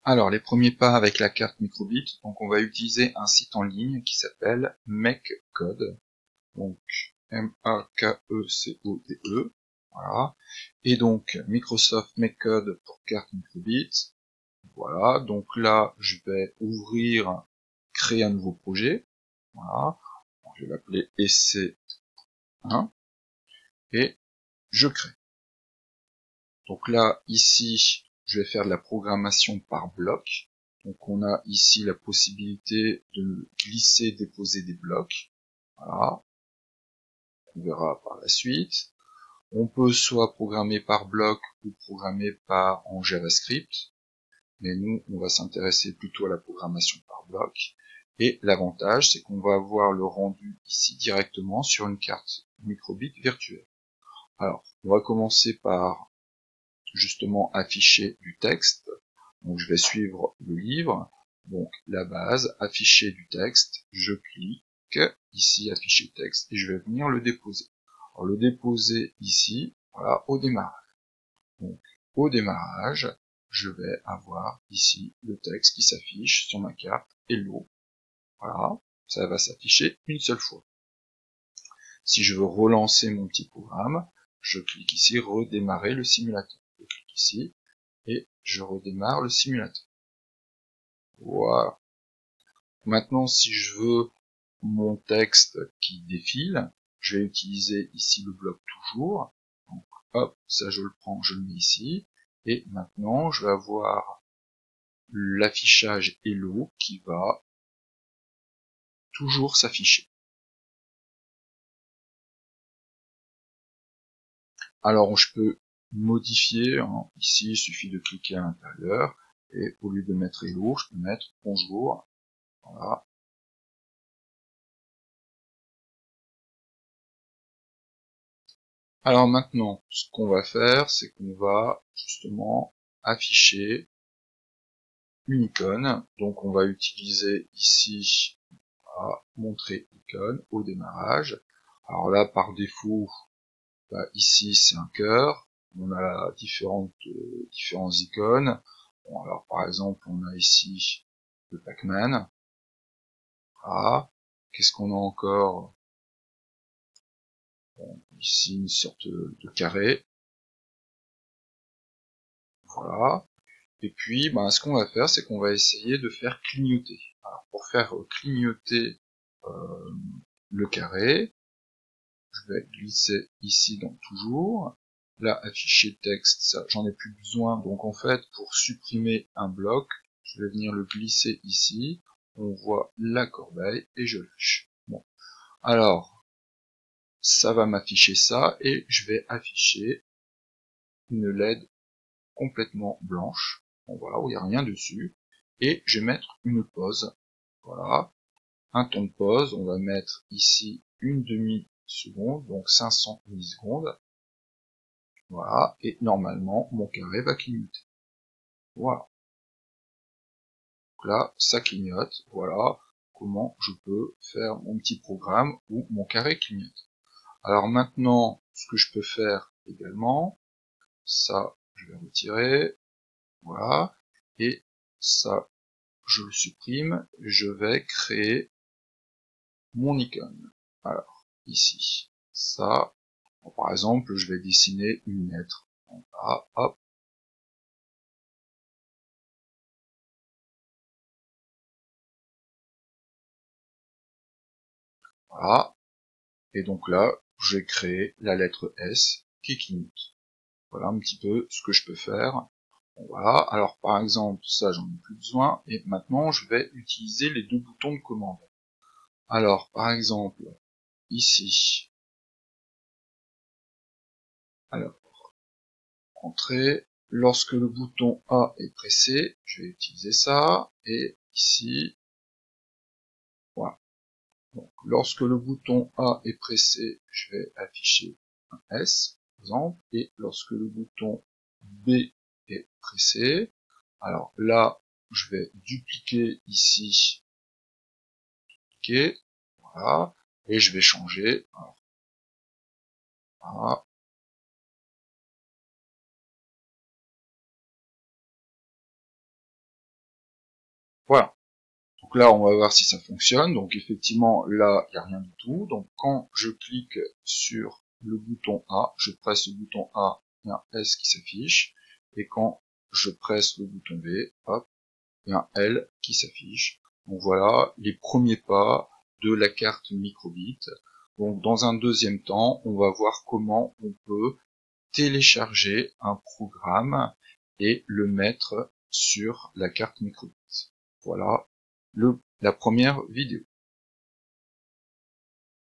Alors, les premiers pas avec la carte microbit, donc on va utiliser un site en ligne qui s'appelle MakeCode, donc M-A-K-E-C-O-D-E, voilà, et donc Microsoft MakeCode pour carte microbit, voilà, donc là, je vais créer un nouveau projet, voilà, je vais l'appeler EC1, et je crée. Donc là, ici, je vais faire de la programmation par bloc. Donc on a ici la possibilité de glisser, déposer des blocs. Voilà. On verra par la suite. On peut soit programmer par bloc ou programmer en JavaScript. Mais nous, on va s'intéresser plutôt à la programmation par bloc. Et l'avantage, c'est qu'on va avoir le rendu ici directement sur une carte microbit virtuelle. Alors, on va commencer par justement afficher du texte. Donc je vais suivre le livre. Donc la base, afficher du texte, je clique ici afficher texte et je vais venir le déposer. Alors le déposer ici, voilà, au démarrage. Donc au démarrage, je vais avoir ici le texte qui s'affiche sur ma carte Hello. Voilà, ça va s'afficher une seule fois. Si je veux relancer mon petit programme, je clique ici redémarrer le simulateur. Je clique ici et je redémarre le simulateur. Voilà. Maintenant, si je veux mon texte qui défile, je vais utiliser ici le bloc toujours. Donc, hop, ça je le prends, je le mets ici. Et maintenant, je vais avoir l'affichage Hello qui va toujours s'afficher. Alors, je peux modifier, hein. Ici, il suffit de cliquer à l'intérieur. Et au lieu de mettre Hello, je peux mettre Bonjour. Voilà. Alors maintenant, ce qu'on va faire, c'est qu'on va justement afficher une icône. Donc on va utiliser ici à montrer icône au démarrage. Alors là, par défaut, ici c'est un cœur. On a différentes icônes. Bon, alors par exemple, on a ici le Pac-Man. Ah, qu'est-ce qu'on a encore? Bon, ici une sorte de carré. Voilà. Et puis, ce qu'on va faire, c'est qu'on va essayer de faire clignoter. Alors, pour faire clignoter le carré, je vais glisser ici dans toujours. Là, afficher texte, ça, j'en ai plus besoin. Donc, en fait, pour supprimer un bloc, je vais venir le glisser ici. On voit la corbeille et je lâche. Bon. Alors, ça va m'afficher ça et je vais afficher une LED complètement blanche. Bon, voilà, où il n'y a rien dessus. Et je vais mettre une pause. Voilà. Un temps de pause. On va mettre ici une demi-seconde, donc 500 millisecondes. Voilà. Et normalement, mon carré va clignoter. Voilà. Donc là, ça clignote. Voilà comment je peux faire mon petit programme où mon carré clignote. Alors maintenant, ce que je peux faire également, ça, je vais retirer. Voilà. Et ça, je le supprime, je vais créer mon icône. Alors, ici, ça, bon, par exemple, je vais dessiner une lettre. Donc là, hop. Voilà. Et donc là, je vais créer la lettre S qui clignote. Voilà un petit peu ce que je peux faire. Bon, voilà. Alors, par exemple, ça, j'en ai plus besoin. Et maintenant, je vais utiliser les deux boutons de commande. Alors, par exemple, ici. Alors, entrée. Lorsque le bouton A est pressé, je vais utiliser ça, et ici, voilà. Donc, lorsque le bouton A est pressé, je vais afficher un S, par exemple, et lorsque le bouton B est pressé, alors là, je vais dupliquer ici, dupliquer, voilà, et je vais changer, alors, voilà, Donc là, on va voir si ça fonctionne. Donc effectivement, là, il n'y a rien du tout. Donc quand je clique sur le bouton A, je presse le bouton A, il y a un S qui s'affiche. Et quand je presse le bouton B, hop, il y a un L qui s'affiche. Donc voilà les premiers pas de la carte microbit. Donc dans un deuxième temps, on va voir comment on peut télécharger un programme et le mettre sur la carte microbit. Voilà la première vidéo.